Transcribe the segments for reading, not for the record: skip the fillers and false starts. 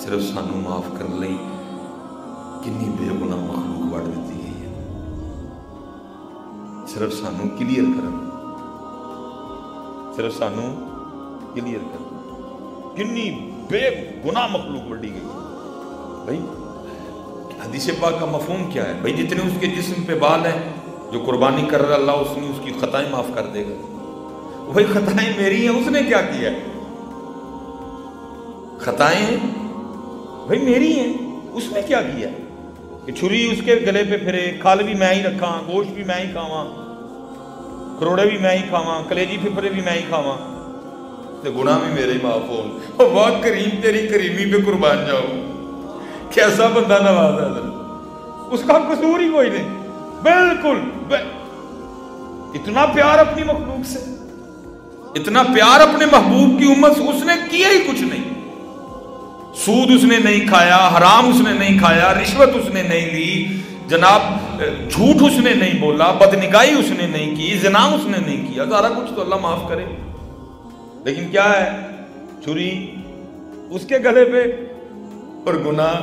صرف سانو معاف کرنے لئی کنی بے گناہ مخلوق وڑ دیتی گئی ہے، صرف سانو کلیئر کرن، صرف سانو کلیئر کرن کنی بے گناہ مخلوق وڑی گئی ہے۔ بھائی حدیث پاک کا مفہوم کیا ہے؟ بھائی جتنے اس کے جسم پہ بال ہیں، جو قربانی کر رہا اللہ اس نے اس کی خطائیں معاف کر دے گا۔ وہی خطائیں میری ہیں، اس نے کیا کیا ہے؟ خطائیں بھائی میری ہیں، اس نے کیا کیا کہ چھری اس کے گلے پہ پھرے، کھال بھی میں ہی رکھاں، گوشت بھی میں ہی کھاواں، کروڑے بھی میں ہی کھاواں، کلیجی پھپھرے بھی میں ہی کھاواں، تے گناہ بھی میرے ہی معاف ہون۔ واہ کریم تیری کریمی پہ قربان جاؤ، کیسا بندہ نواز ہے، اس کا قصور ہی کوئی نہیں، بالکل اتنا پیار اپنی مخلوق سے، اتنا پیار اپنے محبوب کی امت سے، اس نے کیا ہی کچھ نہیں۔ سود اس نے نہیں کھایا، حرام اس نے نہیں کھایا، رشوت اس نے نہیں لی، جناب جھوٹ اس نے نہیں بولا، بدنگاہی اس نے نہیں کی، زنا اس نے نہیں کیا، سارا کچھ تو اللہ معاف کرے۔ لیکن کیا ہے؟ چھری اس کے گلے پہ اور گناہ۔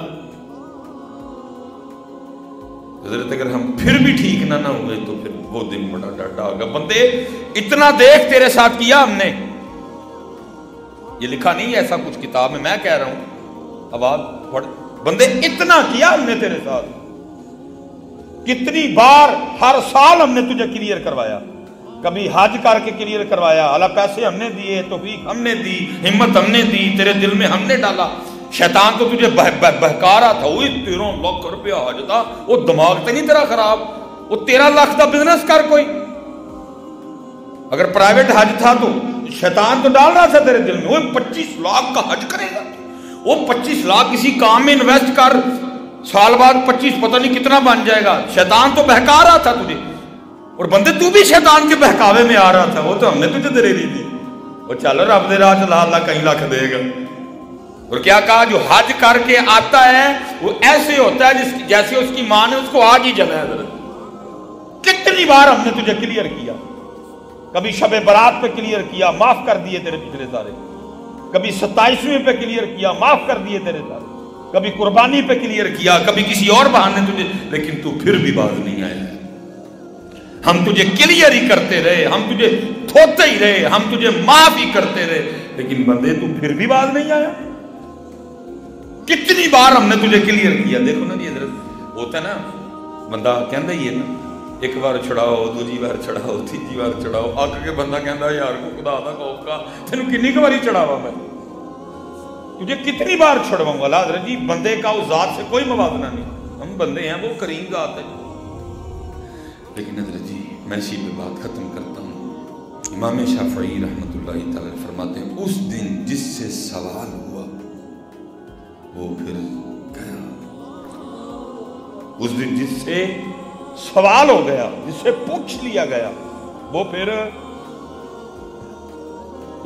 حضرت اگر ہم پھر بھی ٹھیک نہ ہوئے تو پھر وہ دن بڑا ڈاٹا ہوگا۔ بندے اتنا دیکھ تیرے ساتھ کیا ہم نے، یہ لکھا نہیں ہے ایسا کچھ کتاب میں، میں کہہ رہا ہوں، آواز پڑھ، بندے اتنا کیا ہم نے تیرے ساتھ، کتنی بار ہر سال ہم نے تجھے کلیئر کروایا، کبھی حج کر کے کلیئر کروایا، اللہ پیسے ہم نے دیے، توفیق ہم نے دی، ہمت ہم نے دی، تیرے دل میں ہم نے ڈالا۔ شیطان تو تجھے بہکا رہا تھا، وہ 13 لاکھ روپیہ حج تھا، وہ دماغ تے نہیں تیرا خراب، وہ 13 لاکھ کا بزنس کر کوئی، اگر پرائیویٹ حج تھا تو شیطان تو ڈال رہا تھا تیرے دل میں، وہ 25 لاکھ کا حج کرے گا، وہ 25 لاکھ کسی کام میں انویسٹ کر، سال بعد 25 پتہ نہیں کتنا بن جائے گا۔ شیطان تو بہکا رہا تھا تجھے، اور بندے تو بھی شیطان کے بہکاوے میں آ رہا تھا، وہ تو ہم نے تجھے دلیری دی، وہ چل رب دے راہ چلا، اللہ کہیں لاکھ دے گا۔ اور کیا کہا؟ جو حج کر کے آتا ہے وہ ایسے ہوتا ہے جیسے اس کی ماں نے اس کو آگ ہی جلایا۔ حضرت کتنی بار ہم نے تجھے کلیئر کیا، کبھی شب برات پہ کلیئر کیا، معاف کر دیے تیرے پچھلے سارے، کبھی 27ویں پہ کلیئر کیا، معاف کر دیے تیرے سارے، کبھی قربانی پہ کلیئر کیا، کبھی کسی اور بہانے تجھے، لیکن تو پھر بھی باز نہیں آیا۔ ہم تجھے کلیئر ہی کرتے رہے، ہم تجھے دھوتے ہی رہے، ہم تجھے معاف ہی کرتے رہے، لیکن بندے تو پھر بھی باز نہیں آیا۔ کتنی بار ہم نے تجھے کلیئر کیا۔ دیکھو نا جی حضرت، ہوتا ہے نا بندہ کہندا ہی ہے نا، ایک بار چھڑاؤ، دوجی بار چھڑاؤ، تیجی بار چھڑاؤ، آگ کے بندہ کہندا یار کو خدا دا خوف کا تینوں کنی کی باری چھڑاوا میں، تجھے کتنی بار چھڑواؤں گا؟ حضرت جی بندے کا اس ذات سے کوئی موازنہ نہیں، ہم بندے ہیں، وہ کریم ذات ہے۔ لیکن حضرت جی میں اسی پہ بات ختم کرتا ہوں۔ امام شافعی رحمۃ اللہ تعالی فرماتے ہیں اس دن جس سے سوال ہوا وہ پھر گیا، اس دن جس سے سوال ہو گیا، جس سے پوچھ لیا گیا، وہ پھر،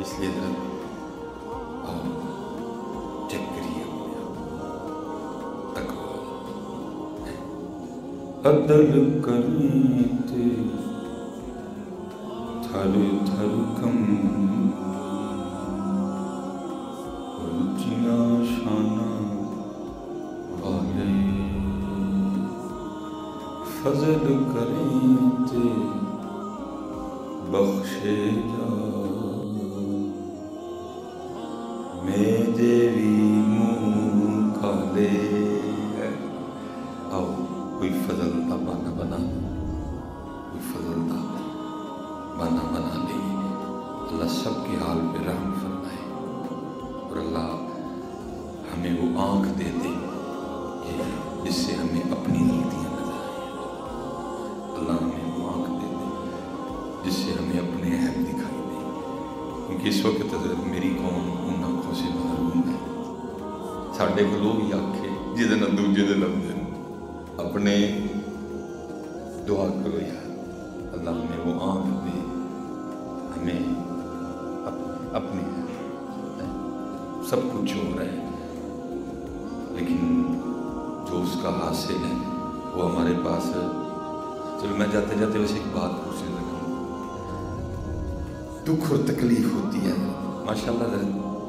اس لیے چیک کریے عدل کرتے تھر تھر کم اونچیاں شانہ والے، فضل کریں تے بخشے جا، میں دیوی منہ کھالے۔ آؤ کوئی فضل کا بانا بنا، کوئی فضل کا بانا بنا لے۔ اللہ سب کے حال پہ رحم فرمائے، اور اللہ ہمیں وہ آنکھ دے دے جس سے ہمیں اپنی غلطیاں نظر آئیں۔ اللہ ہمیں وہ آنکھ دے دے جس سے ہمیں اپنے عیب دکھائی دے، کیونکہ اس وقت میری قوم ان آنکھوں سے محروم ہے۔ ساڈے کو لوگ ہی آنکھیں جہدے نال دوجے دے لبدے اپنے، دعا کرو یار اللہ ہمیں وہ آنکھ دے، ہمیں اپنے سب کچھ ہو رہا ہے، لیکن جو اس کا حاصل ہے وہ ہمارے پاس ہے۔ چلو میں جاتے جاتے ویسے ایک بات پوچھنے لگا، دکھ اور تکلیف ہوتی ہے ماشاءاللہ،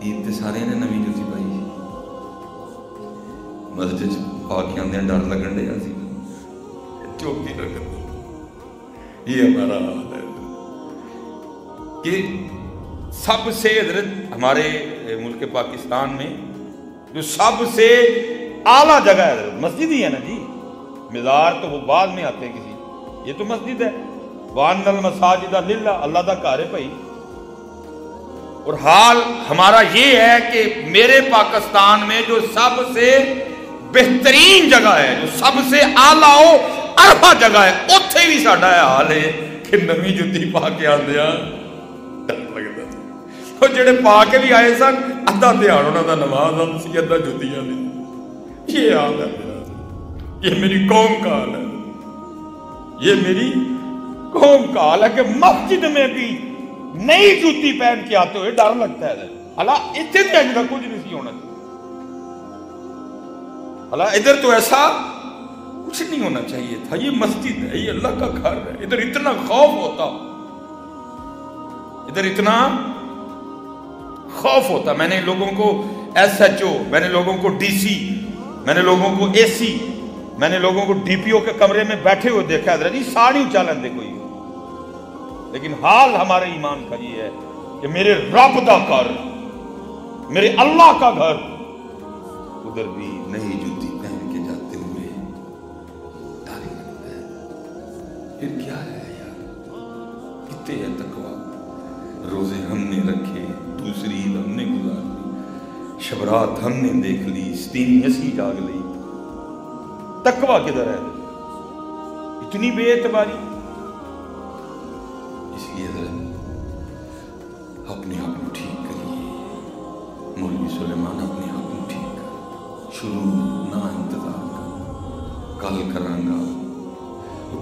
عید تے سارے نے نویں جوتی پائی، مسجد آ کے آدھے ڈر لگن ڈیا سی چوکی رکھ دو. یہ ہمارا حال ہے کہ سب سے حضرت ہمارے ملک پاکستان میں جو سب سے اعلیٰ جگہ ہے حضرت مسجد ہی ہے نا جی. مزار تو وہ بعد میں آتے ہیں کسی, یہ تو مسجد ہے. وَأَنَّ الْمَسَاجِدَ لِلَّهِ, اللہ دا گھر ہے بھائی. اور حال ہمارا یہ ہے کہ میرے پاکستان میں جو سب سے بہترین جگہ ہے, جو سب سے اعلیٰ و عرفہ جگہ ہے, اتھے بھی ساڈا حال ہے کہ نویں جُتی پا کے آندے ہیں ڈر لگدا. اور جڑے پا کے بھی آئے سن ادھا دھیان انہاں دا نماز ال سی, ادھا جُتیاں نہیں. یہ حال ہے میرا, یہ میری قوم کا حال ہے, یہ میری قوم کا حال ہے کہ مسجد میں بھی نئی جوتی پہن کے آتے ہوئے ڈر لگتا ہے. اللہ ادھر تو ایسا کچھ نہیں سی ہونا چاہیے, اللہ ادھر تو ایسا کچھ نہیں ہونا چاہیے تھا. یہ مسجد ہے, یہ اللہ کا گھر ہے. ادھر اتنا خوف ہوتا, ادھر اتنا خوف ہوتا. میں نے لوگوں کو SHO, میں نے لوگوں کو DC, میں نے لوگوں کو AC, میں نے لوگوں کو DPO کے کمرے میں بیٹھے ہوئے دیکھا حضرت جی ساڑی اچالن دے کوئی. لیکن حال ہمارے ایمان کا یہ ہے کہ میرے رب دا گھر, میرے اللہ کا گھر, ادھر بھی نئی جوتی پہن کے جاتے ہوئے ڈر لگتا ہے. پھر کیا ہے یار, کتنے ہے تقویٰ. روزے ہم نے رکھے, دوسری عید ہم نے گزار لی, شبرات ہم نے دیکھ لی, ستینی اسی جاگ لی. تقویٰ کدھر ہے؟ اتنی بے اعتباری. اس لیے حضرت اپنے آپ کو ٹھیک کریے. مولوی سلیمان اپنے آپ کو ٹھیک کر, شروع نہ انتظار کر, کل کرانگا.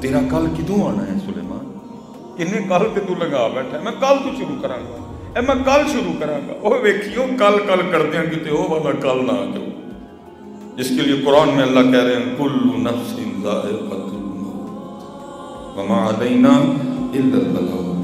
تیرا کل کدوں آنا ہے سلیمان؟ انہیں کل کے تو لگا بیٹھا ہے, میں کل تو شروع کرانگا, میں کل شروع کرانگا. وہ ویکھیو کل کرتے ہیں کتے ہو والا کل نہ آ جاؤ, جس کے لیے قرآن میں اللہ کہہ رہے ہیں کل نفس ذائقۃ الموت وما علینا الا البلاغ.